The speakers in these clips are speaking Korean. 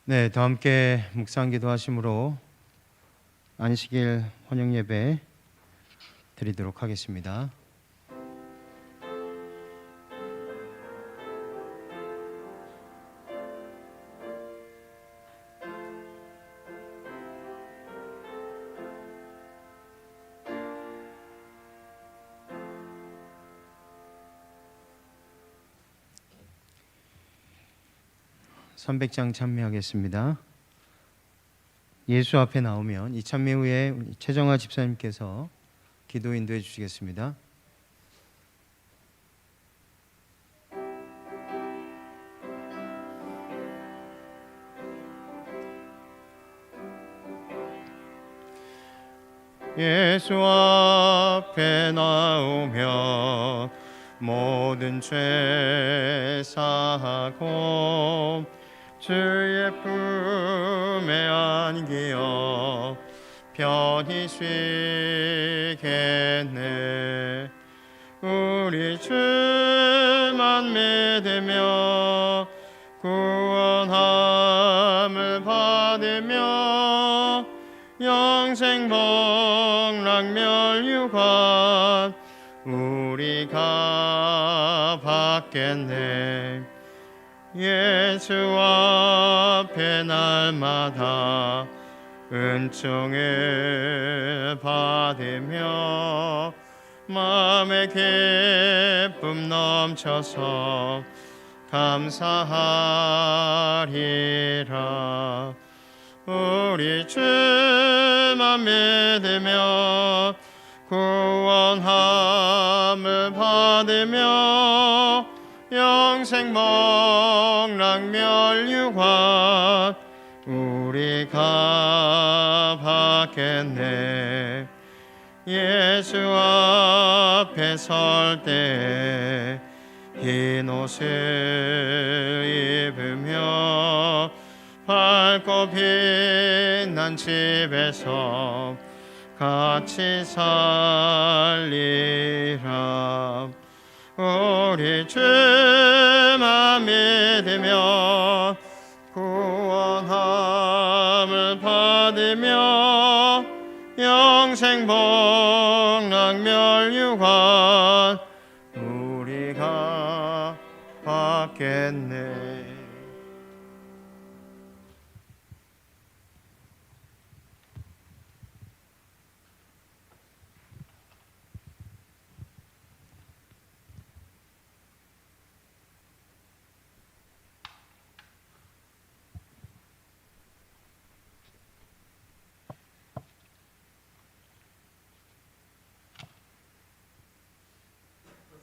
네, 다 함께 묵상 기도하심으로 안식일 혼영 예배 드리도록 하겠습니다. 선백장 참매하겠습니다. 예수 앞에 나오면 이 참매 후에 최정아 집사님께서 기도 인도해 주시겠습니다. 예수 앞에 나오며 모든 죄 사하고 주의 품에 안기어 편히 쉬겠네. 우리 주만 믿으며 구원함을 받으며 영생 복락 멸류관 우리가 받겠네. 예수 앞에 날마다 은총을 받으며 마음의 기쁨 넘쳐서 감사하리라. 우리 주만 믿으며 구원함을 받으며 영생 복락 멸류관 우리가 받겠네. 예수 앞에 설 때 흰 옷을 입으며 밝고 빛난 집에서 같이 살리라. 우리 주만 믿으며 구원함을 받으며 영생 복락 멸류관 우리가 받겠네.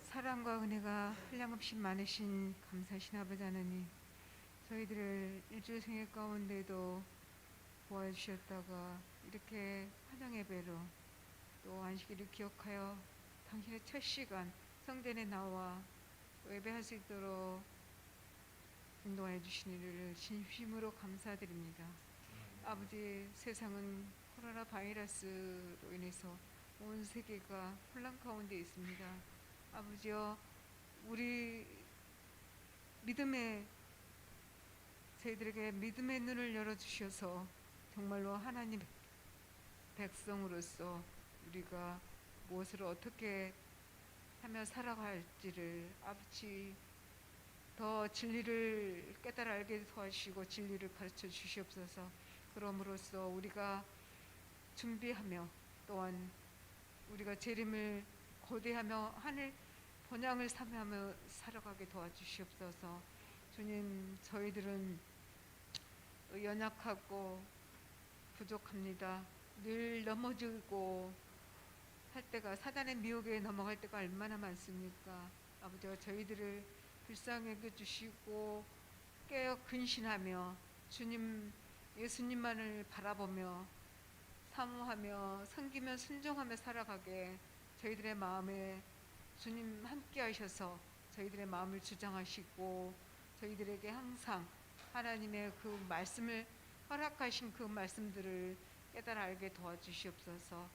사랑과 은혜가 한량없이 많으신 감사하신 아버지 하나님, 저희들을 일주일 생애 가운데도 보아주셨다가 이렇게 환영 예배로 또 안식일을 기억하여 당신의 첫 시간 성전에 나와 예배할 수 있도록 인도해 주신 이를 진심으로 감사드립니다. 아버지, 세상은 코로나 바이러스로 인해서 온 세계가 혼란 가운데 있습니다. 아버지여, 우리 저희들에게 믿음의 눈을 열어주셔서 정말로 하나님 백성으로서 우리가 무엇을 어떻게 하며 살아갈지를 아버지 더 진리를 깨달아 알게 도와주시고 진리를 가르쳐 주시옵소서. 그럼으로써 우리가 준비하며 또한 우리가 재림을 고대하며 하늘 본향을 삼하며 살아가게 도와주시옵소서. 주님, 저희들은 연약하고 부족합니다. 늘 넘어지고 할 때가, 사단의 미혹에 넘어갈 때가 얼마나 많습니까? 아버지와 저희들을 불쌍히 여겨주시고 깨어 근신하며 주님, 예수님만을 바라보며 사모하며 섬기며 순종하며 살아가게 저희들의 마음에 주님 함께 하셔서 저희들의 마음을 주장하시고 저희들에게 항상 하나님의 그 말씀을 허락하신 그 말씀들을 깨달아 알게 도와주시옵소서.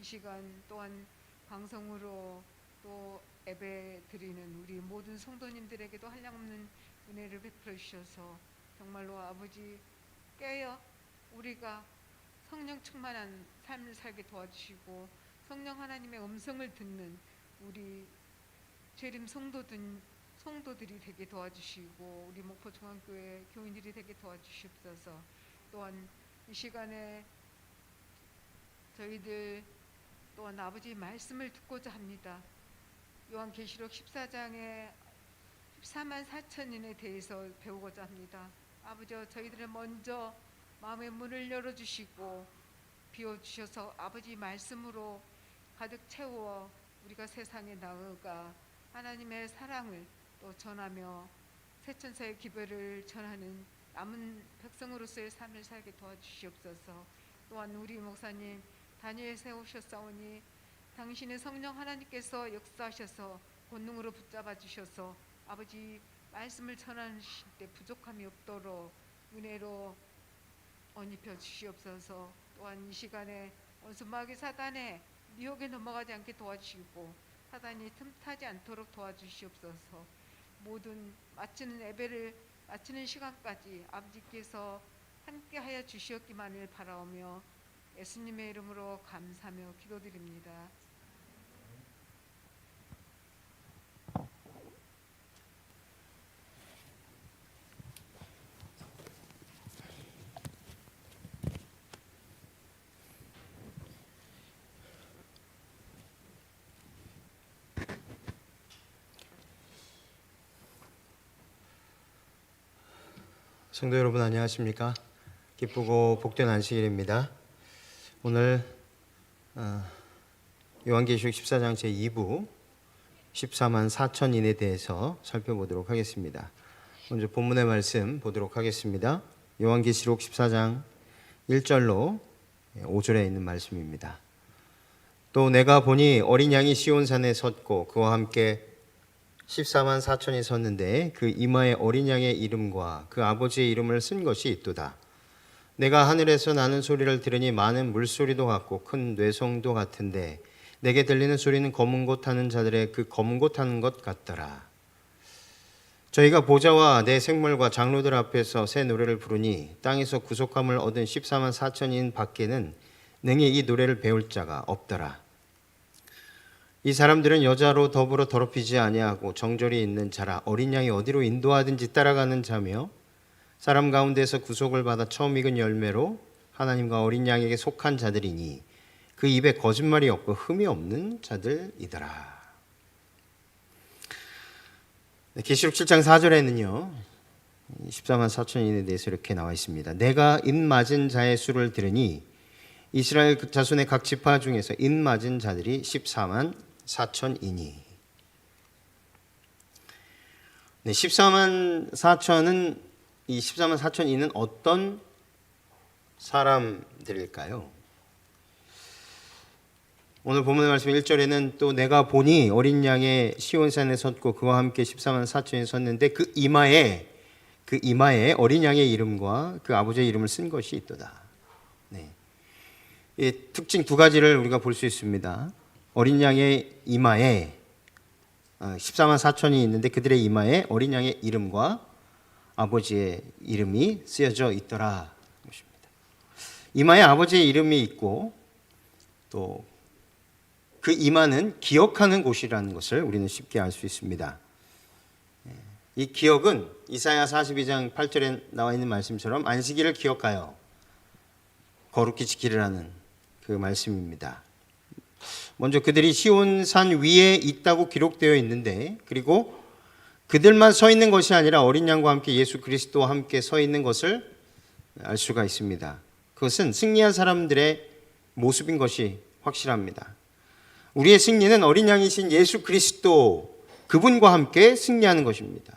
이 시간 또한 방송으로 또 예배 드리는 우리 모든 성도님들에게도 한량없는 은혜를 베풀어 주셔서 정말로 아버지 깨어 우리가 성령 충만한 삶을 살게 도와주시고 성령 하나님의 음성을 듣는 우리 재림 성도들이 되게 도와주시고 우리 목포중앙교회 교인들이 되게 도와주시옵소서. 또한 이 시간에 저희들 또한 아버지의 말씀을 듣고자 합니다. 요한계시록 14장에 14만 4천인에 대해서 배우고자 합니다. 아버지여, 저희들은 먼저 마음의 문을 열어주시고 비워주셔서 아버지 말씀으로 가득 채워 우리가 세상에 나아가 하나님의 사랑을 또 전하며 새천사의 기별을 전하는 남은 백성으로서의 삶을 살게 도와주시옵소서. 또한 우리 목사님 다니엘 세우셨사오니 당신의 성령 하나님께서 역사하셔서 권능으로 붙잡아 주셔서 아버지 말씀을 전하실 때 부족함이 없도록 은혜로 언입혀 주시옵소서. 또한 이 시간에 원수마귀 사단의 미혹에 넘어가지 않게 도와주시고 사단이 틈타지 않도록 도와주시옵소서. 모든 마치는 예배를 마치는 시간까지 아버지께서 함께하여 주시옵기만을 바라오며 예수님의 이름으로 감사하며 기도드립니다. 성도 여러분, 안녕하십니까? 기쁘고 복된 안식일입니다. 오늘 요한계시록 14장 제2부 14만 4천인에 대해서 살펴보도록 하겠습니다. 먼저 본문의 말씀 보도록 하겠습니다. 요한계시록 14장 1절로 5절에 있는 말씀입니다. 또 내가 보니 어린 양이 시온산에 섰고 그와 함께 14만 4천이 섰는데 그 이마에 어린 양의 이름과 그 아버지의 이름을 쓴 것이 있도다. 내가 하늘에서 나는 소리를 들으니 많은 물소리도 같고 큰 뇌성도 같은데 내게 들리는 소리는 검은 곳 타는 자들의 그 검은 곳 타는 것 같더라. 저희가 보좌와 내 생물과 장로들 앞에서 새 노래를 부르니 땅에서 구속함을 얻은 14만 4천인 밖에는 능히 이 노래를 배울 자가 없더라. 이 사람들은 여자로 더불어 더럽히지 아니하고 정절이 있는 자라 어린 양이 어디로 인도하든지 따라가는 자며 사람 가운데서 구속을 받아 처음 익은 열매로 하나님과 어린 양에게 속한 자들이니 그 입에 거짓말이 없고 흠이 없는 자들이더라. 계시록 7장 4절에는요 14만 4천인에 대해서 이렇게 나와 있습니다. 내가 인 맞은 자의 수를 들으니 이스라엘 자손의 각 지파 중에서 인 맞은 자들이 14만 4천이니 14만 4천은 이 14만 4천이는 어떤 사람들일까요? 오늘 본문의 말씀 1절에는 또 내가 보니 어린 양의 시온산에 섰고 그와 함께 14만 4천이 섰는데 그 이마에 어린 양의 이름과 그 아버지의 이름을 쓴 것이 있도다. 네. 이 특징 두 가지를 우리가 볼 수 있습니다. 어린 양의 이마에 14만 4천이 있는데 그들의 이마에 어린 양의 이름과 아버지의 이름이 쓰여져 있더라. 이마에 아버지의 이름이 있고 또 그 이마는 기억하는 곳이라는 것을 우리는 쉽게 알 수 있습니다. 이 기억은 이사야 42장 8절에 나와 있는 말씀처럼 안식일을 기억하여 거룩히 지키라는 그 말씀입니다. 먼저 그들이 시온산 위에 있다고 기록되어 있는데 그리고 그들만 서 있는 것이 아니라 어린 양과 함께 예수 그리스도와 함께 서 있는 것을 알 수가 있습니다. 그것은 승리한 사람들의 모습인 것이 확실합니다. 우리의 승리는 어린 양이신 예수 그리스도 그분과 함께 승리하는 것입니다.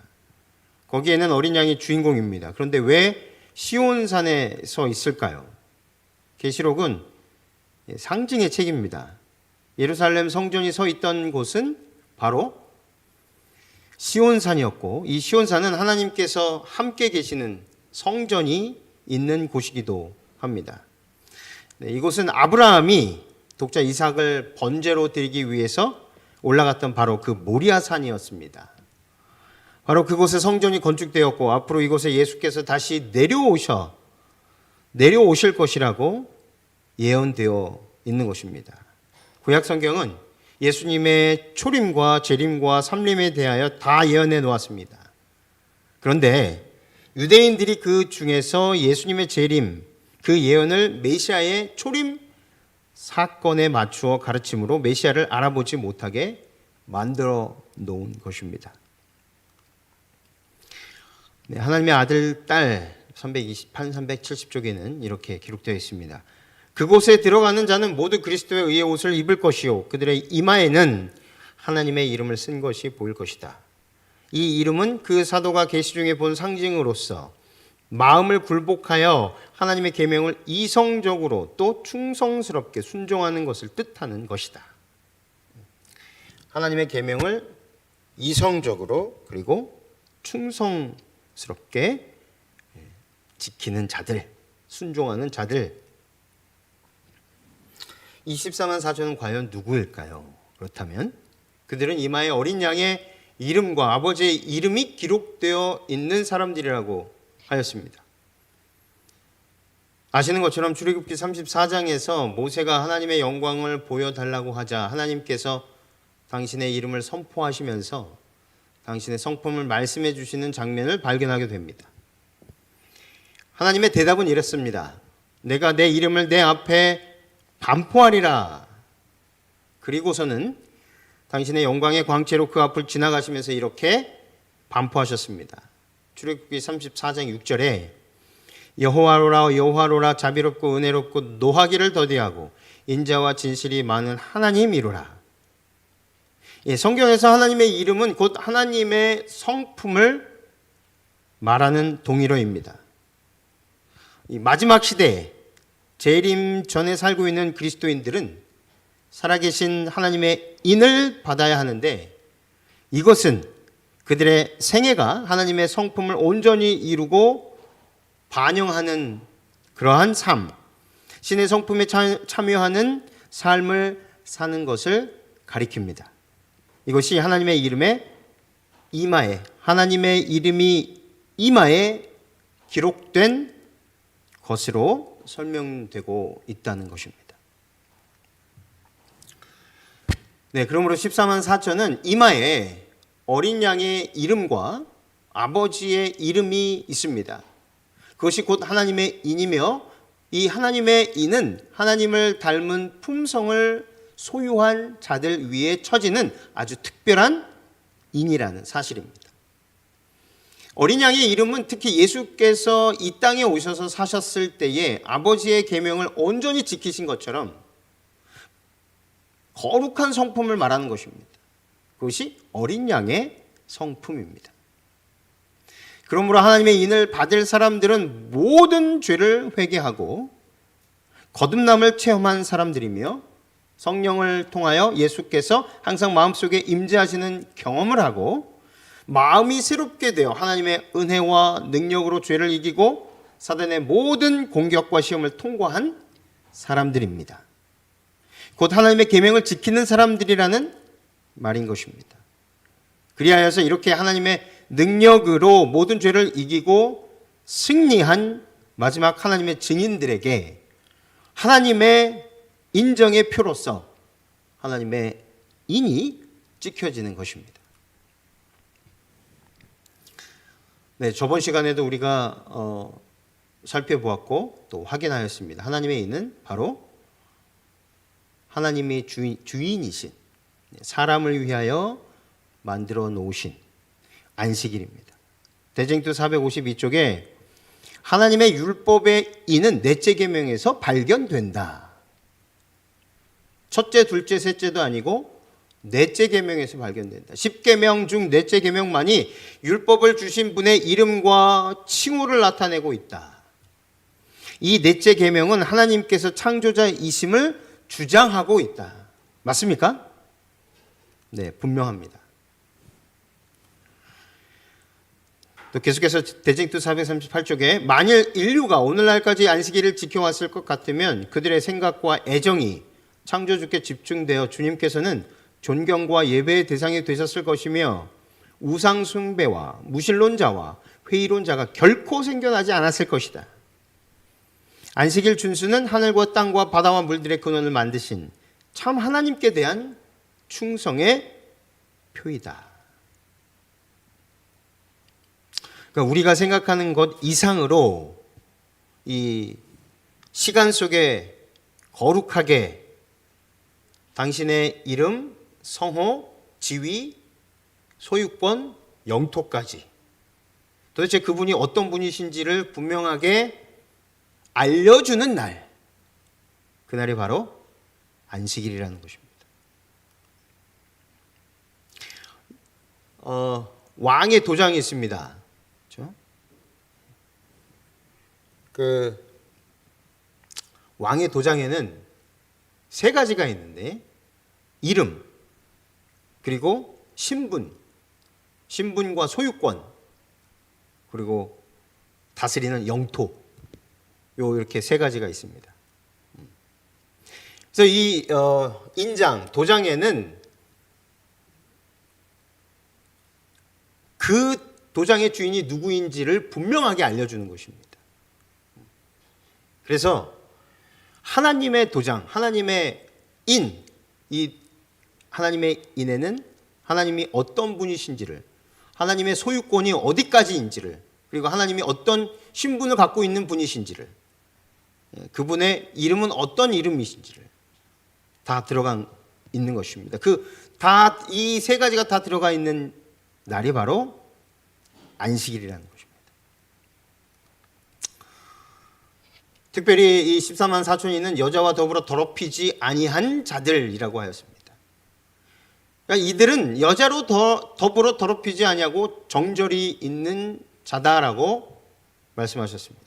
거기에는 어린 양이 주인공입니다. 그런데 왜 시온산에 서 있을까요? 계시록은 상징의 책입니다. 예루살렘 성전이 서 있던 곳은 바로 시온산이었고 이 시온산은 하나님께서 함께 계시는 성전이 있는 곳이기도 합니다. 이곳은 아브라함이 독자 이삭을 번제로 드리기 위해서 올라갔던 바로 그 모리아산이었습니다. 바로 그곳에 성전이 건축되었고 앞으로 이곳에 예수께서 다시 내려오셔 내려오실 것이라고 예언되어 있는 것입니다. 구약 성경은 예수님의 초림과 재림과 삼림에 대하여 다 예언해 놓았습니다. 그런데 유대인들이 그 중에서 예수님의 재림, 그 예언을 메시아의 초림 사건에 맞추어 가르침으로 메시아를 알아보지 못하게 만들어 놓은 것입니다. 네, 하나님의 아들, 딸 328, 370쪽에는 이렇게 기록되어 있습니다. 그곳에 들어가는 자는 모두 그리스도의 의의 옷을 입을 것이요 그들의 이마에는 하나님의 이름을 쓴 것이 보일 것이다. 이 이름은 그 사도가 계시 중에 본 상징으로서 마음을 굴복하여 하나님의 계명을 이성적으로 또 충성스럽게 순종하는 것을 뜻하는 것이다. 하나님의 계명을 이성적으로 그리고 충성스럽게 지키는 자들, 순종하는 자들. 이 14만 4천은 과연 누구일까요? 그렇다면 그들은 이마에 어린 양의 이름과 아버지의 이름이 기록되어 있는 사람들이라고 하였습니다. 아시는 것처럼 출애굽기 34장에서 모세가 하나님의 영광을 보여달라고 하자 하나님께서 당신의 이름을 선포하시면서 당신의 성품을 말씀해 주시는 장면을 발견하게 됩니다. 하나님의 대답은 이랬습니다. 내가 내 이름을 내 앞에 반포하리라. 그리고서는 당신의 영광의 광채로 그 앞을 지나가시면서 이렇게 반포하셨습니다. 출애굽기 34장 6절에 여호와로라 여호와로라 자비롭고 은혜롭고 노하기를 더디하고 인자와 진실이 많은 하나님이로라. 성경에서 하나님의 이름은 곧 하나님의 성품을 말하는 동일어입니다. 이 마지막 시대에 재림 전에 살고 있는 그리스도인들은 살아계신 하나님의 인을 받아야 하는데 이것은 그들의 생애가 하나님의 성품을 온전히 이루고 반영하는 그러한 삶, 신의 성품에 참여하는 삶을 사는 것을 가리킵니다. 이것이 하나님의 이름의 이마에, 하나님의 이름이 이마에 기록된 것으로 설명되고 있다는 것입니다. 네, 그러므로 14만 4천은 이마에 어린 양의 이름과 아버지의 이름이 있습니다. 그것이 곧 하나님의 인이며 이 하나님의 인은 하나님을 닮은 품성을 소유한 자들 위에 처지는 아주 특별한 인이라는 사실입니다. 어린 양의 이름은 특히 예수께서 이 땅에 오셔서 사셨을 때에 아버지의 계명을 온전히 지키신 것처럼 거룩한 성품을 말하는 것입니다. 그것이 어린 양의 성품입니다. 그러므로 하나님의 인을 받을 사람들은 모든 죄를 회개하고 거듭남을 체험한 사람들이며 성령을 통하여 예수께서 항상 마음속에 임재하시는 경험을 하고 마음이 새롭게 되어 하나님의 은혜와 능력으로 죄를 이기고 사단의 모든 공격과 시험을 통과한 사람들입니다. 곧 하나님의 계명을 지키는 사람들이라는 말인 것입니다. 그리하여서 이렇게 하나님의 능력으로 모든 죄를 이기고 승리한 마지막 하나님의 증인들에게 하나님의 인정의 표로서 하나님의 인이 찍혀지는 것입니다. 네, 저번 시간에도 우리가 살펴보았고 또 확인하였습니다. 하나님의 인은 바로 하나님이 주인이신 사람을 위하여 만들어 놓으신 안식일입니다. 대쟁투 452쪽에 하나님의 율법의 인은 넷째 계명에서 발견된다. 첫째, 둘째, 셋째도 아니고 넷째 계명에서 발견된다. 10계명 중 넷째 계명만이 율법을 주신 분의 이름과 칭호를 나타내고 있다. 이 넷째 계명은 하나님께서 창조자이심을 주장하고 있다. 맞습니까? 네, 분명합니다. 또 계속해서 대쟁투 438쪽에 만일 인류가 오늘날까지 안식일을 지켜왔을 것 같으면 그들의 생각과 애정이 창조주께 집중되어 주님께서는 존경과 예배의 대상이 되셨을 것이며 우상 숭배와 무신론자와 회의론자가 결코 생겨나지 않았을 것이다. 안식일 준수는 하늘과 땅과 바다와 물들의 근원을 만드신 참 하나님께 대한 충성의 표이다. 그러니까 우리가 생각하는 것 이상으로 이 시간 속에 거룩하게 당신의 이름, 성호, 지위, 소유권, 영토까지 도대체 그분이 어떤 분이신지를 분명하게 알려주는 날, 그날이 바로 안식일이라는 것입니다. 왕의 도장이 있습니다. 그렇죠? 그 왕의 도장에는 세 가지가 있는데 이름, 그리고 신분과 소유권, 그리고 다스리는 영토, 이렇게 세 가지가 있습니다. 그래서 이 인장, 도장에는 그 도장의 주인이 누구인지를 분명하게 알려주는 것입니다. 그래서 하나님의 도장, 하나님의 이 하나님의 인에는 하나님이 어떤 분이신지를, 하나님의 소유권이 어디까지인지를, 그리고 하나님이 어떤 신분을 갖고 있는 분이신지를, 그분의 이름은 어떤 이름이신지를 다 들어가 있는 것입니다. 이 세 가지가 다 들어가 있는 날이 바로 안식일이라는 것입니다. 특별히 이 14만 4천인은 여자와 더불어 더럽히지 아니한 자들이라고 하였습니다. 그러니까 이들은 여자로 더불어 더럽히지 아니하고 정절이 있는 자다라고 말씀하셨습니다.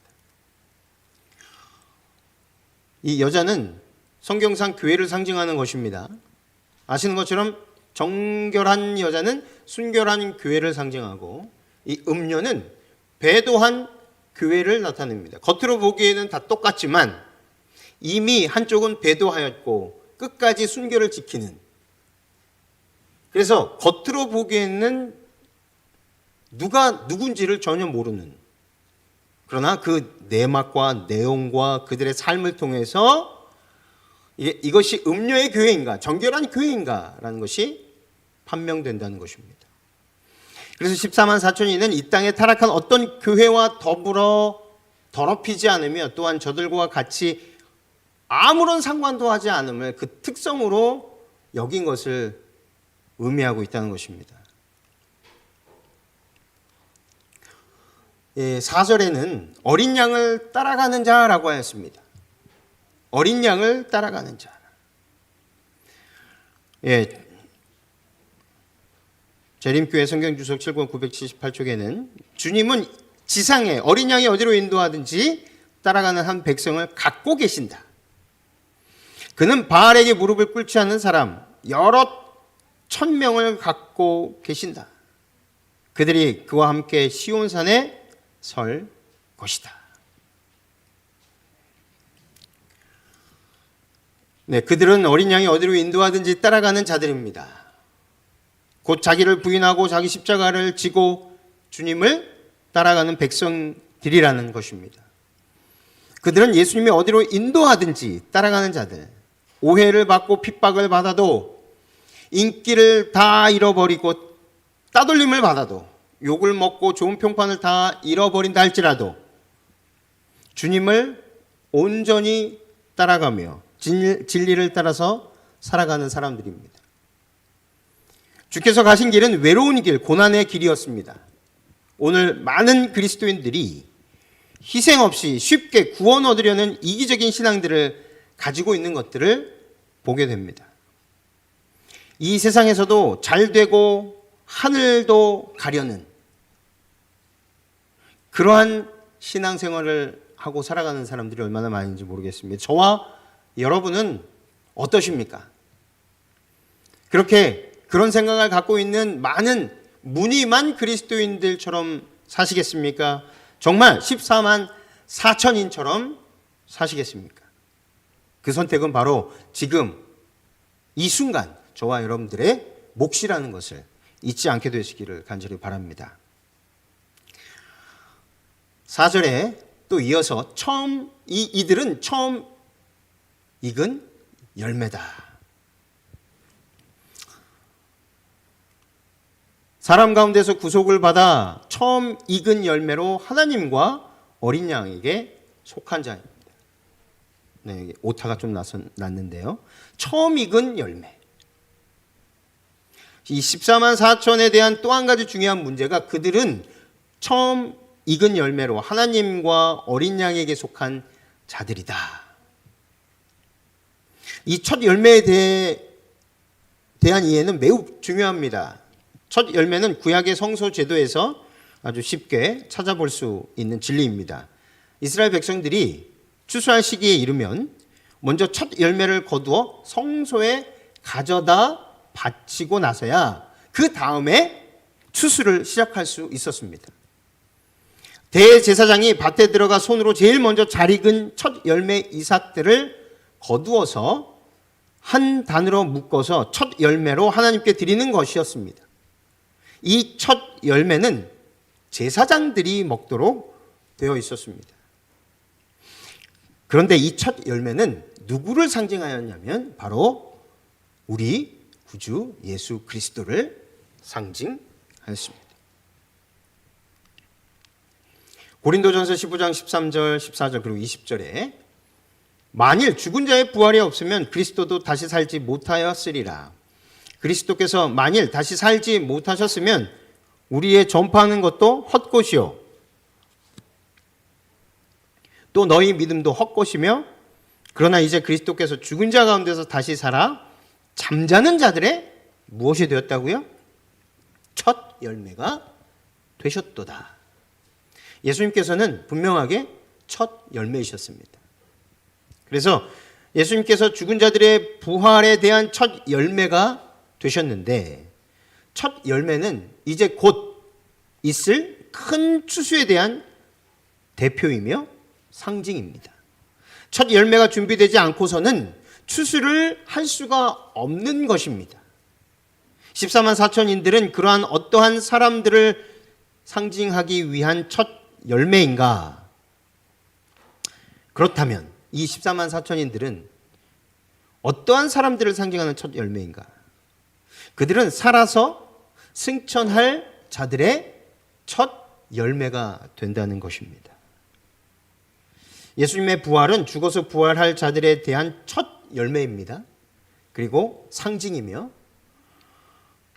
이 여자는 성경상 교회를 상징하는 것입니다. 아시는 것처럼 정결한 여자는 순결한 교회를 상징하고, 이 음녀는 배도한 교회를 나타냅니다. 겉으로 보기에는 다 똑같지만 이미 한쪽은 배도하였고 끝까지 순결을 지키는, 그래서 겉으로 보기에는 누가 누군지를 전혀 모르는, 그러나 그 내막과 내용과 그들의 삶을 통해서 이것이 음녀의 교회인가 정결한 교회인가 라는 것이 판명된다는 것입니다. 그래서 14만 4천인은 이 땅에 타락한 어떤 교회와 더불어 더럽히지 않으며 또한 저들과 같이 아무런 상관도 하지 않음을 그 특성으로 여긴 것을 의미하고 있다는 것입니다. 4절에는 어린 양을 따라가는 자라고 하였습니다. 어린 양을 따라가는 자. 재림교회 성경주석 7권 978쪽에는 주님은 지상에 어린 양이 어디로 인도하든지 따라가는 한 백성을 갖고 계신다. 그는 바알에게 무릎을 꿇지 않는 사람 여러 1000명을 갖고 계신다. 그들이 그와 함께 시온산에 설 것이다. 그들은 어린 양이 어디로 인도하든지 따라가는 자들입니다. 곧 자기를 부인하고 자기 십자가를 지고 주님을 따라가는 백성들이라는 것입니다. 그들은 예수님이 어디로 인도하든지 따라가는 자들, 오해를 받고 핍박을 받아도, 인기를 다 잃어버리고 따돌림을 받아도, 욕을 먹고 좋은 평판을 다 잃어버린다 할지라도 주님을 온전히 따라가며 진리를 따라서 살아가는 사람들입니다. 주께서 가신 길은 외로운 길, 고난의 길이었습니다. 오늘 많은 그리스도인들이 희생 없이 쉽게 구원 얻으려는 이기적인 신앙들을 가지고 있는 것들을 보게 됩니다. 이 세상에서도 잘 되고 하늘도 가려는 그러한 신앙생활을 하고 살아가는 사람들이 얼마나 많은지 모르겠습니다. 저와 여러분은 어떠십니까? 그런 생각을 갖고 있는 많은 무늬만 그리스도인들처럼 사시겠습니까? 정말 14만 4천인처럼 사시겠습니까? 그 선택은 바로 지금 이 순간 저와 여러분들의 몫이라는 것을 잊지 않게 되시기를 간절히 바랍니다. 4절에 또 이어서 이들은 처음 익은 열매다. 사람 가운데서 구속을 받아 처음 익은 열매로 하나님과 어린 양에게 속한 자입니다. 네, 오타가 좀 났는데요. 처음 익은 열매. 이 14만 4천에 대한 또 한 가지 중요한 문제가 그들은 처음 익은 열매로 하나님과 어린 양에게 속한 자들이다. 이 첫 열매에 대한 이해는 매우 중요합니다. 첫 열매는 구약의 성소 제도에서 아주 쉽게 찾아볼 수 있는 진리입니다. 이스라엘 백성들이 추수할 시기에 이르면 먼저 첫 열매를 거두어 성소에 가져다 바치고 나서야 그 다음에 추수를 시작할 수 있었습니다. 대제사장이 밭에 들어가 손으로 제일 먼저 잘 익은 첫 열매 이삭들을 거두어서 한 단으로 묶어서 첫 열매로 하나님께 드리는 것이었습니다. 이 첫 열매는 제사장들이 먹도록 되어 있었습니다. 그런데 이 첫 열매는 누구를 상징하였냐면 바로 우리 구주 예수 그리스도를 상징하였습니다. 고린도전서 15장 13절, 14절 그리고 20절에 만일 죽은 자의 부활이 없으면 그리스도도 다시 살지 못하였으리라. 그리스도께서 만일 다시 살지 못하셨으면 우리의 전파하는 것도 헛것이요 또 너희 믿음도 헛것이며 그러나 이제 그리스도께서 죽은 자 가운데서 다시 살아 잠자는 자들의 무엇이 되었다고요? 첫 열매가 되셨도다. 예수님께서는 분명하게 첫 열매이셨습니다. 그래서 예수님께서 죽은 자들의 부활에 대한 첫 열매가 되셨는데 첫 열매는 이제 곧 있을 큰 추수에 대한 대표이며 상징입니다. 첫 열매가 준비되지 않고서는 추수를 할 수가 없는 것입니다. 14만 4천인들은 그러한 어떠한 사람들을 상징하기 위한 첫 열매인가? 그렇다면 이 14만 4천인들은 어떠한 사람들을 상징하는 첫 열매인가? 그들은 살아서 승천할 자들의 첫 열매가 된다는 것입니다. 예수님의 부활은 죽어서 부활할 자들에 대한 첫 열매입니다. 그리고 상징이며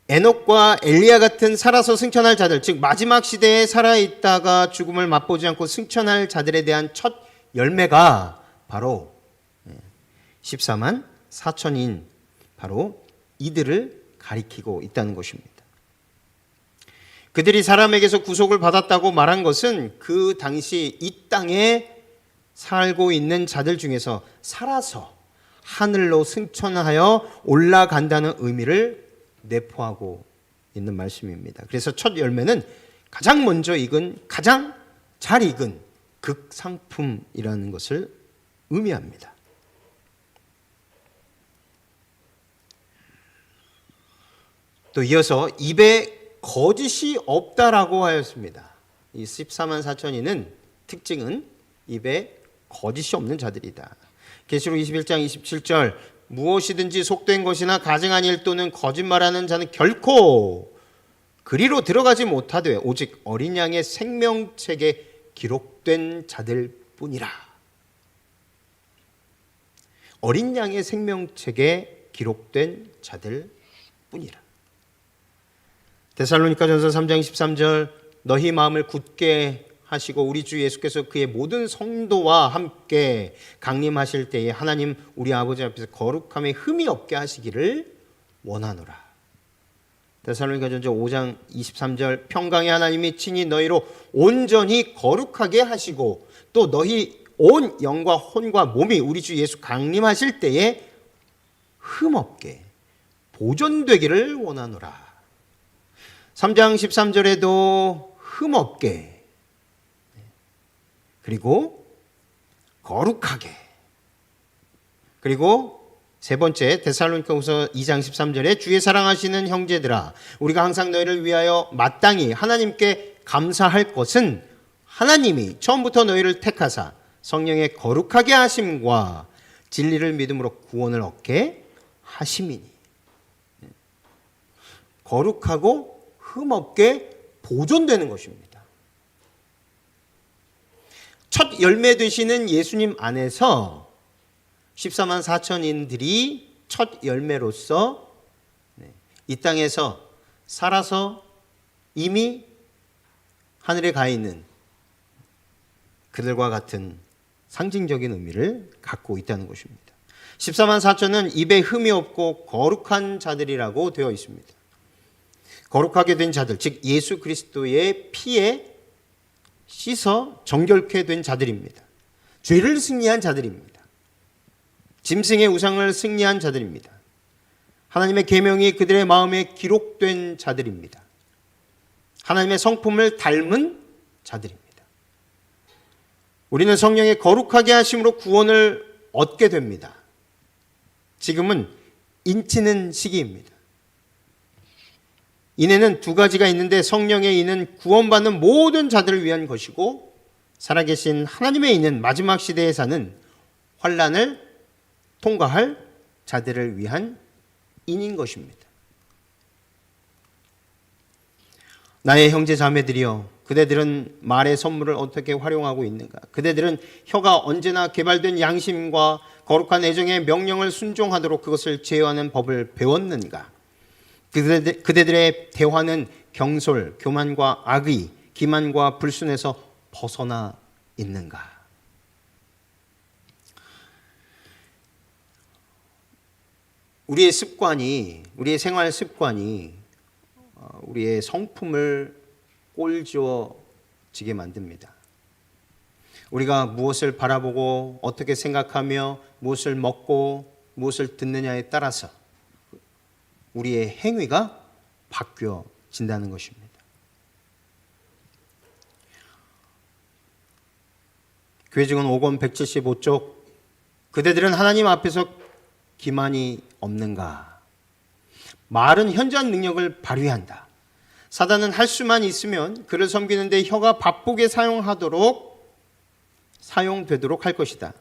에녹과 엘리야 같은 살아서 승천할 자들, 즉 마지막 시대에 살아있다가 죽음을 맛보지 않고 승천할 자들에 대한 첫 열매가 바로 14만 4천인 바로 이들을 가리키고 있다는 것입니다. 그들이 사람에게서 구속을 받았다고 말한 것은 그 당시 이 땅에 살고 있는 자들 중에서 살아서 하늘로 승천하여 올라간다는 의미를 내포하고 있는 말씀입니다. 그래서 첫 열매는 가장 먼저 익은, 가장 잘 익은 극상품이라는 것을 의미합니다. 또 이어서 입에 거짓이 없다라고 하였습니다. 이 14만 4천이는 특징은 입에 거짓이 없는 자들이다. 계시록 21장 27절 무엇이든지 속된 것이나 가증한 일 또는 거짓말하는 자는 결코 그리로 들어가지 못하되 오직 어린 양의 생명책에 기록된 자들 뿐이라. 어린 양의 생명책에 기록된 자들 뿐이라. 데살로니가전서 3장 13절 너희 마음을 굳게 하시고 우리 주 예수께서 그의 모든 성도와 함께 강림하실 때에 하나님 우리 아버지 앞에서 거룩함에 흠이 없게 하시기를 원하노라. 데살로니가전서 5장 23절 평강의 하나님이 친히 너희로 온전히 거룩하게 하시고 또 너희 온 영과 혼과 몸이 우리 주 예수 강림하실 때에 흠 없게 보존되기를 원하노라. 3장 13절에도 흠 없게 그리고 거룩하게 그리고 세 번째 데살로니가후서 2장 13절에 주의 사랑하시는 형제들아 우리가 항상 너희를 위하여 마땅히 하나님께 감사할 것은 하나님이 처음부터 너희를 택하사 성령의 거룩하게 하심과 진리를 믿음으로 구원을 얻게 하심이니. 거룩하고 흠없게 보존되는 것입니다. 첫 열매 되시는 예수님 안에서 14만 4천인들이 첫 열매로서 이 땅에서 살아서 이미 하늘에 가 있는 그들과 같은 상징적인 의미를 갖고 있다는 것입니다. 14만 4천은 입에 흠이 없고 거룩한 자들이라고 되어 있습니다. 거룩하게 된 자들, 즉 예수 그리스도의 피에 씻어 정결케 된 자들입니다. 죄를 승리한 자들입니다. 짐승의 우상을 승리한 자들입니다. 하나님의 계명이 그들의 마음에 기록된 자들입니다. 하나님의 성품을 닮은 자들입니다. 우리는 성령의 거룩하게 하심으로 구원을 얻게 됩니다. 지금은 인치는 시기입니다. 인에는 두 가지가 있는데 성령의 인은 구원받는 모든 자들을 위한 것이고 살아계신 하나님의 인은 마지막 시대에 사는 환난을 통과할 자들을 위한 인인 것입니다. 나의 형제 자매들이여, 그대들은 말의 선물을 어떻게 활용하고 있는가? 그대들은 혀가 언제나 개발된 양심과 거룩한 애정의 명령을 순종하도록 그것을 제어하는 법을 배웠는가? 그대들의 대화는 경솔, 교만과 악의, 기만과 불순에서 벗어나 있는가? 우리의 습관이, 우리의 생활 습관이 우리의 성품을 꼴지어지게 만듭니다. 우리가 무엇을 바라보고 어떻게 생각하며 무엇을 먹고 무엇을 듣느냐에 따라서 우리의 행위가 바뀌어진다는 것입니다. 교회 증언 5권 175쪽, 그대들은 하나님 앞에서 기만이 없는가? 말은 현저한 능력을 발휘한다. 사단은 할 수만 있으면 그를 섬기는데 혀가 바쁘게 사용되도록 할 것이다.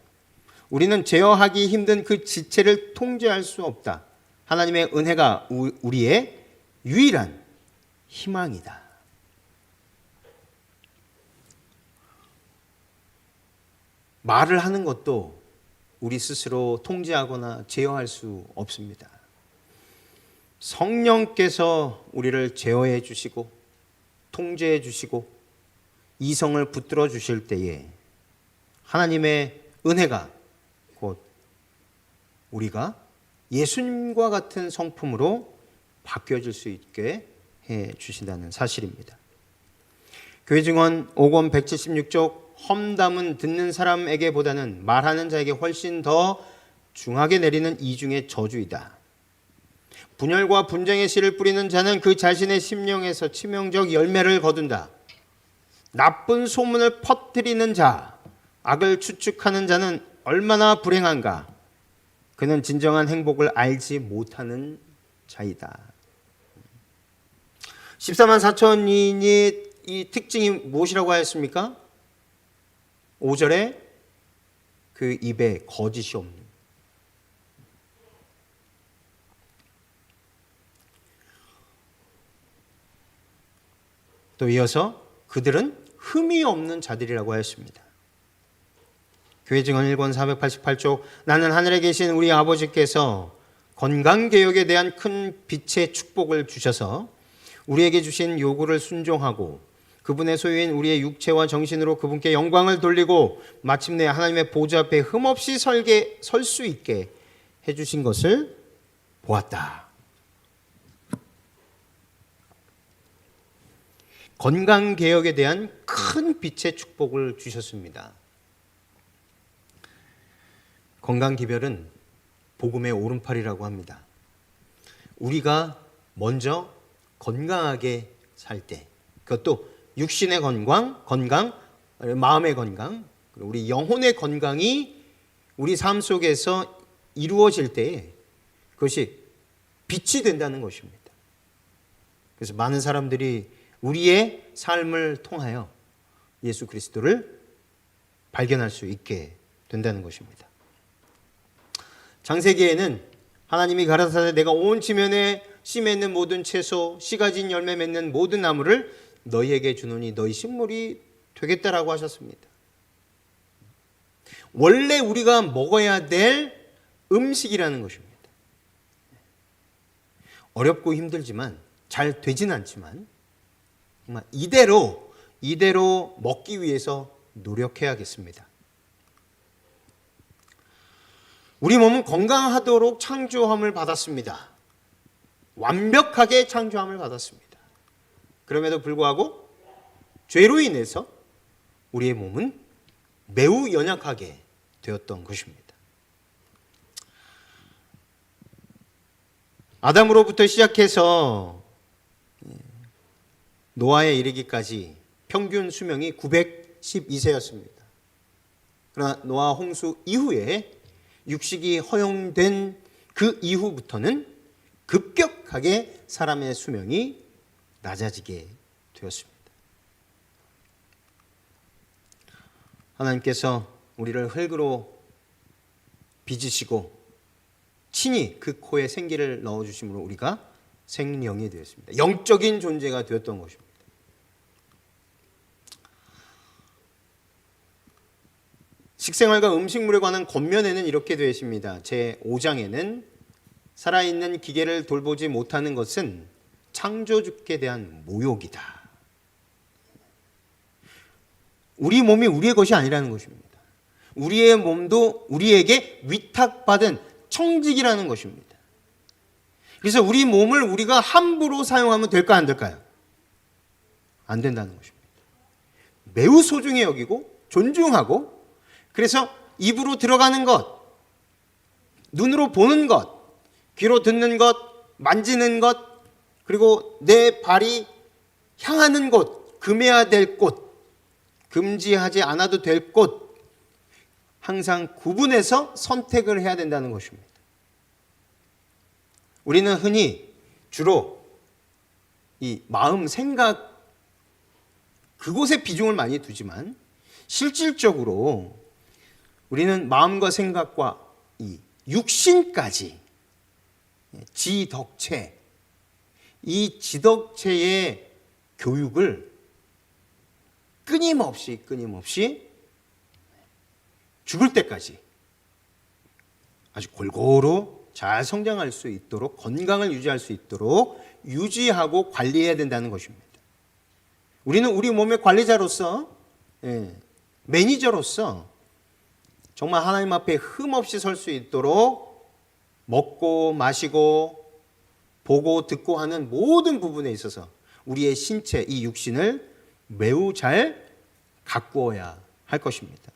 우리는 제어하기 힘든 그 지체를 통제할 수 없다. 하나님의 은혜가 우리의 유일한 희망이다. 말을 하는 것도 우리 스스로 통제하거나 제어할 수 없습니다. 성령께서 우리를 제어해 주시고 통제해 주시고 이성을 붙들어 주실 때에 하나님의 은혜가 곧 우리가 예수님과 같은 성품으로 바뀌어질 수 있게 해 주신다는 사실입니다. 교회 증언 5권 176쪽, 험담은 듣는 사람에게보다는 말하는 자에게 훨씬 더 중하게 내리는 이중의 저주이다. 분열과 분쟁의 씨를 뿌리는 자는 그 자신의 심령에서 치명적 열매를 거둔다. 나쁜 소문을 퍼뜨리는 자, 악을 추측하는 자는 얼마나 불행한가. 그는 진정한 행복을 알지 못하는 자이다. 14만 4천인이 이 특징이 무엇이라고 하였습니까? 5절에 그 입에 거짓이 없는. 또 이어서 그들은 흠이 없는 자들이라고 하였습니다. 교회 증언 1권 488쪽, 나는 하늘에 계신 우리 아버지께서 건강개혁에 대한 큰 빛의 축복을 주셔서 우리에게 주신 요구를 순종하고 그분의 소유인 우리의 육체와 정신으로 그분께 영광을 돌리고 마침내 하나님의 보좌 앞에 흠없이 설 수 있게 해주신 것을 보았다. 건강개혁에 대한 큰 빛의 축복을 주셨습니다. 건강기별은 복음의 오른팔이라고 합니다. 우리가 먼저 건강하게 살 때, 그것도 육신의 건강, 마음의 건강, 우리 영혼의 건강이 우리 삶 속에서 이루어질 때 그것이 빛이 된다는 것입니다. 그래서 많은 사람들이 우리의 삶을 통하여 예수 그리스도를 발견할 수 있게 된다는 것입니다. 창세기에는 하나님이 가라사대 내가 온 지면에 씨 맺는 모든 채소, 씨 가진 열매 맺는 모든 나무를 너희에게 주노니 너희 식물이 되겠다라고 하셨습니다. 원래 우리가 먹어야 될 음식이라는 것입니다. 어렵고 힘들지만 잘 되진 않지만 정말 이대로 먹기 위해서 노력해야겠습니다. 우리 몸은 건강하도록 창조함을 받았습니다. 완벽하게 창조함을 받았습니다. 그럼에도 불구하고 죄로 인해서 우리의 몸은 매우 연약하게 되었던 것입니다. 아담으로부터 시작해서 노아에 이르기까지 평균 수명이 912세였습니다. 그러나 노아 홍수 이후에 육식이 허용된 그 이후부터는 급격하게 사람의 수명이 낮아지게 되었습니다. 하나님께서 우리를 흙으로 빚으시고 친히 그 코에 생기를 넣어주심으로 우리가 생명이 되었습니다. 영적인 존재가 되었던 것입니다. 식생활과 음식물에 관한 겉면에는 이렇게 되어 있습니다. 제5장에는 살아있는 기계를 돌보지 못하는 것은 창조주께 대한 모욕이다. 우리 몸이 우리의 것이 아니라는 것입니다. 우리의 몸도 우리에게 위탁받은 청직이라는 것입니다. 그래서 우리 몸을 우리가 함부로 사용하면 될까 안 될까요? 안 된다는 것입니다. 매우 소중히 여기고 존중하고 그래서 입으로 들어가는 것, 눈으로 보는 것, 귀로 듣는 것, 만지는 것, 그리고 내 발이 향하는 곳, 금해야 될 곳, 금지하지 않아도 될 곳, 항상 구분해서 선택을 해야 된다는 것입니다. 우리는 흔히 주로 이 마음, 생각, 그곳에 비중을 많이 두지만 실질적으로 우리는 마음과 생각과 이 육신까지 지덕체, 이 지덕체의 교육을 끊임없이 죽을 때까지 아주 골고루 잘 성장할 수 있도록 건강을 유지할 수 있도록 유지하고 관리해야 된다는 것입니다. 우리는 우리 몸의 관리자로서 매니저로서 정말 하나님 앞에 흠없이 설 수 있도록 먹고 마시고 보고 듣고 하는 모든 부분에 있어서 우리의 신체, 이 육신을 매우 잘 가꾸어야 할 것입니다.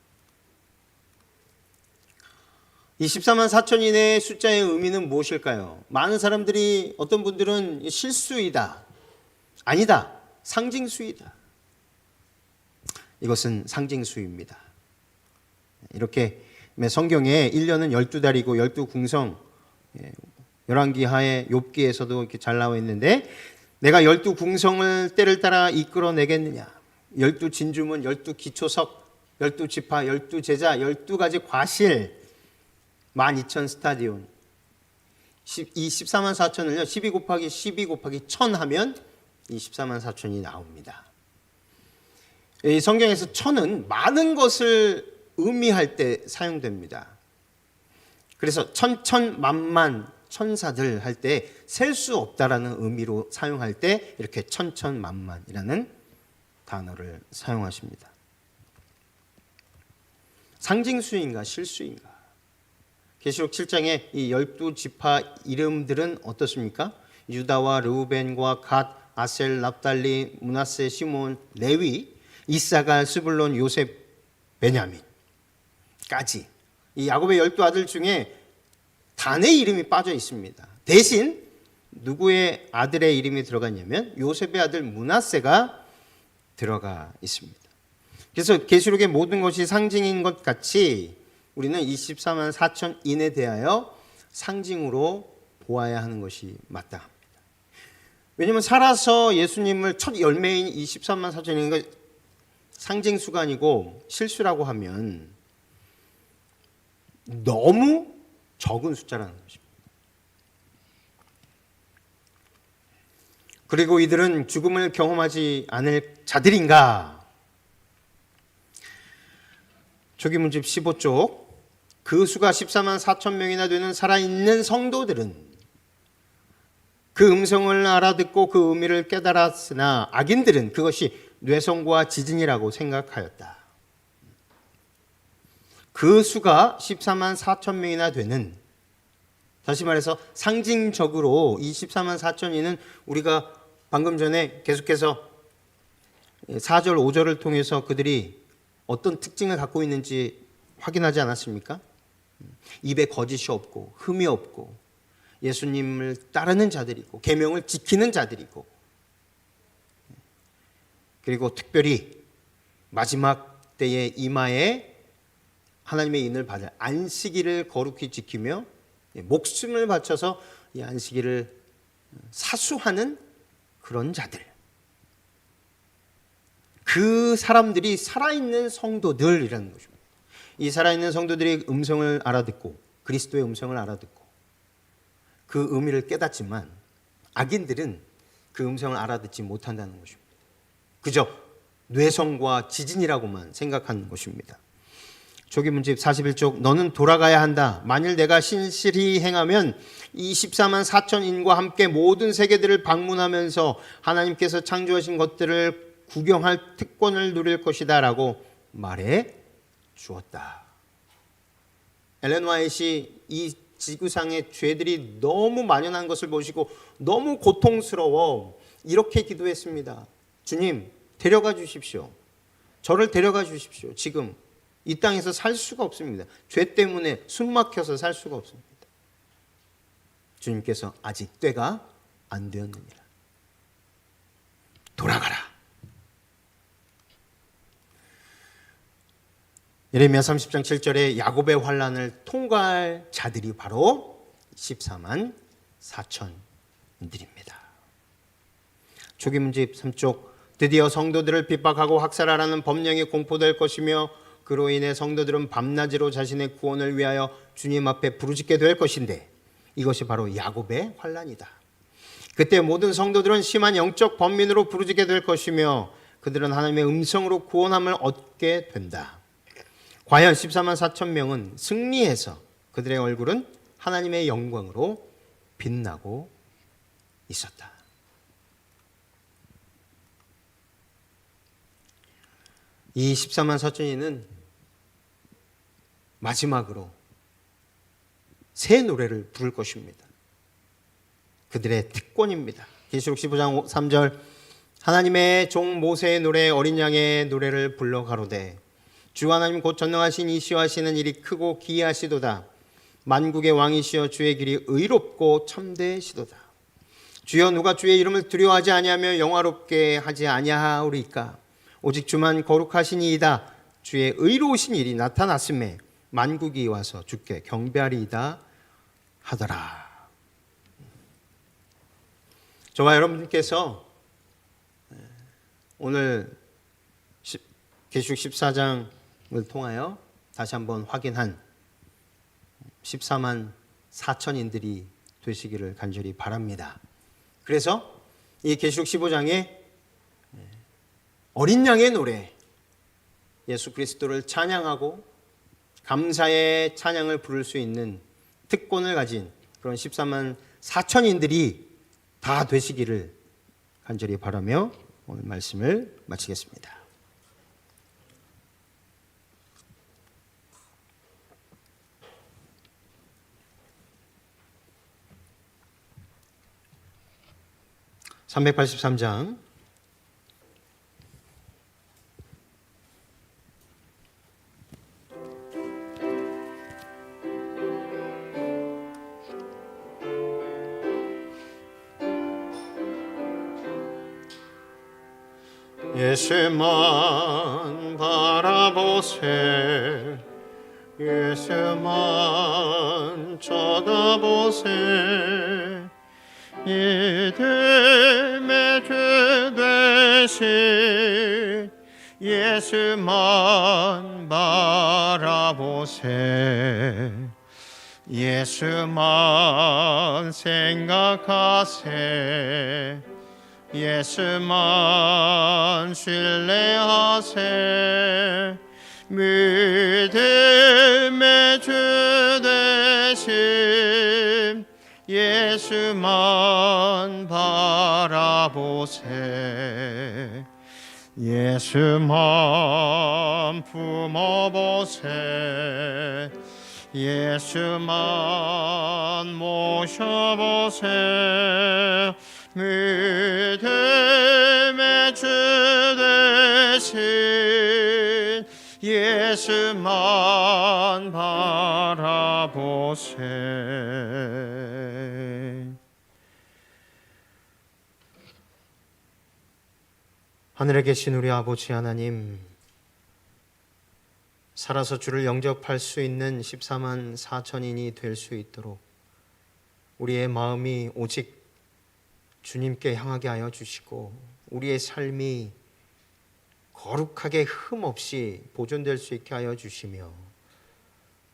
이 14만 4천인의 숫자의 의미는 무엇일까요? 많은 사람들이 어떤 분들은 실수이다, 아니다, 상징수이다. 이것은 상징수입니다. 이렇게 성경에 1년은 12달이고 12궁성, 열왕기하의 욥기에서도 이렇게 잘 나와 있는데 내가 12궁성을 때를 따라 이끌어내겠느냐, 12진주문, 12기초석, 12지파, 12제자, 12가지 과실, 12,000 스타디온. 이 14만 4천을요 12 곱하기 12 곱하기 1000 하면 이 14만 4천이 나옵니다. 이 성경에서 1000은 많은 것을 의미할 때 사용됩니다. 그래서 천천만만 천사들 할 때 셀 수 없다라는 의미로 사용할 때 이렇게 천천만만이라는 단어를 사용하십니다. 상징수인가 실수인가? 계시록 7장에 이 12지파 이름들은 어떻습니까? 유다와 르우벤과 갓, 아셀, 납달리, 므낫세, 시몬, 레위, 이사갈, 스불론, 요셉, 베냐민까지 이 야곱의 12아들 중에 단의 이름이 빠져 있습니다. 대신 누구의 아들의 이름이 들어갔냐면 요셉의 아들 므낫세가 들어가 있습니다. 그래서 계시록의 모든 것이 상징인 것 같이 우리는 24만 4천인에 대하여 상징으로 보아야 하는 것이 마땅합니다. 왜냐하면 살아서 예수님을 첫 열매인 24만 4천인가 상징수가 아니고 실수라고 하면 너무 적은 숫자라는 것입니다. 그리고 이들은 죽음을 경험하지 않을 자들인가? 조기문집 15쪽, 그 수가 14만 4천 명이나 되는 살아있는 성도들은 그 음성을 알아듣고 그 의미를 깨달았으나 악인들은 그것이 뇌성과 지진이라고 생각하였다. 그 수가 14만 4천 명이나 되는, 다시 말해서 상징적으로 이 14만 4천이는 우리가 방금 전에 계속해서 4절 5절을 통해서 그들이 어떤 특징을 갖고 있는지 확인하지 않았습니까? 입에 거짓이 없고 흠이 없고 예수님을 따르는 자들이고 계명을 지키는 자들이고, 그리고 특별히 마지막 때의 이마에 하나님의 인을 받을 안식일을 거룩히 지키며 목숨을 바쳐서 이 안식일을 사수하는 그런 자들, 그 사람들이 살아있는 성도들이라는 것입니다. 이 살아있는 성도들이 음성을 알아듣고 그리스도의 음성을 알아듣고 그 의미를 깨닫지만 악인들은 그 음성을 알아듣지 못한다는 것입니다. 그저 뇌성과 지진이라고만 생각하는 것입니다. 조기문집 41쪽, 너는 돌아가야 한다. 만일 내가 신실히 행하면 이 14만 4천인과 함께 모든 세계들을 방문하면서 하나님께서 창조하신 것들을 구경할 특권을 누릴 것이다 라고 말해 주었다. 엘렌 화이트이 이 지구상의 죄들이 너무 만연한 것을 보시고 너무 고통스러워 이렇게 기도했습니다. 주님, 데려가 주십시오. 저를 데려가 주십시오. 지금 이 땅에서 살 수가 없습니다. 죄 때문에 숨 막혀서 살 수가 없습니다. 주님께서 아직 때가 안 되었느니라. 돌아가라. 예레미야 30장 7절에 야곱의 환난을 통과할 자들이 바로 14만 4천인들입니다. 조기문집 3쪽, 드디어 성도들을 핍박하고 학살하라는 법령이 공포될 것이며 그로 인해 성도들은 밤낮으로 자신의 구원을 위하여 주님 앞에 부르짖게 될 것인데 이것이 바로 야곱의 환난이다. 그때 모든 성도들은 심한 영적 번민으로 부르짖게 될 것이며 그들은 하나님의 음성으로 구원함을 얻게 된다. 과연 14만 4천 명은 승리해서 그들의 얼굴은 하나님의 영광으로 빛나고 있었다. 이 14만 4천인은 마지막으로 새 노래를 부를 것입니다. 그들의 특권입니다. 계시록 15장 3절, 하나님의 종 모세의 노래 어린 양의 노래를 불러 가로되 주 하나님 곧 전능하신 이시여 하시는 일이 크고 기이하시도다. 만국의 왕이시여 주의 길이 의롭고 참되시도다. 주여 누가 주의 이름을 두려워하지 아니하며 영화롭게 하지 아니하오리까. 오직 주만 거룩하시니이다. 주의 의로우신 일이 나타났음에 만국이 와서 주께 경배하리이다 하더라. 저와 여러분께서 오늘 계시록 14장을 통하여 다시 한번 확인한 14만 4천인들이 되시기를 간절히 바랍니다. 그래서 이 계시록 15장에 어린 양의 노래, 예수 그리스도를 찬양하고 감사의 찬양을 부를 수 있는 특권을 가진 그런 14만 4천인들이 다 되시기를 간절히 바라며 오늘 말씀을 마치겠습니다. (383장) 예수만 바라보세 예수만 쳐다보세 이듬의 주 되신 예수만 바라보세. 예수만 생각하세. 예수만 신뢰하세. 믿음의 주 되심 예수만 바라보세. 예수만 품어보세. 예수만 모셔보세. 믿음의 주 되신 예수만 바라보세. 하늘에 계신 우리 아버지 하나님, 살아서 주를 영접할 수 있는 14만 4천인이 될 수 있도록 우리의 마음이 오직 주님께 향하게 하여 주시고 우리의 삶이 거룩하게 흠없이 보존될 수 있게 하여 주시며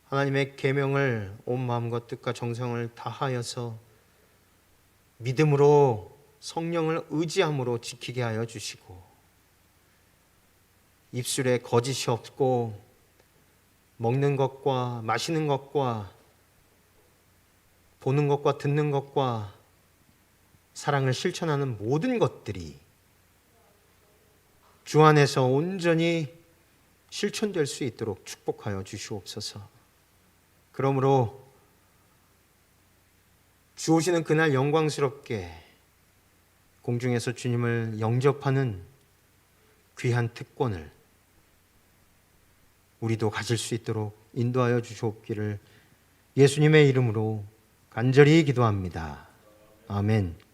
하나님의 계명을 온 마음과 뜻과 정성을 다하여서 믿음으로 성령을 의지함으로 지키게 하여 주시고 입술에 거짓이 없고 먹는 것과 마시는 것과 보는 것과 듣는 것과 사랑을 실천하는 모든 것들이 주 안에서 온전히 실천될 수 있도록 축복하여 주시옵소서. 그러므로 주 오시는 그날 영광스럽게 공중에서 주님을 영접하는 귀한 특권을 우리도 가질 수 있도록 인도하여 주시옵기를 예수님의 이름으로 간절히 기도합니다. 아멘.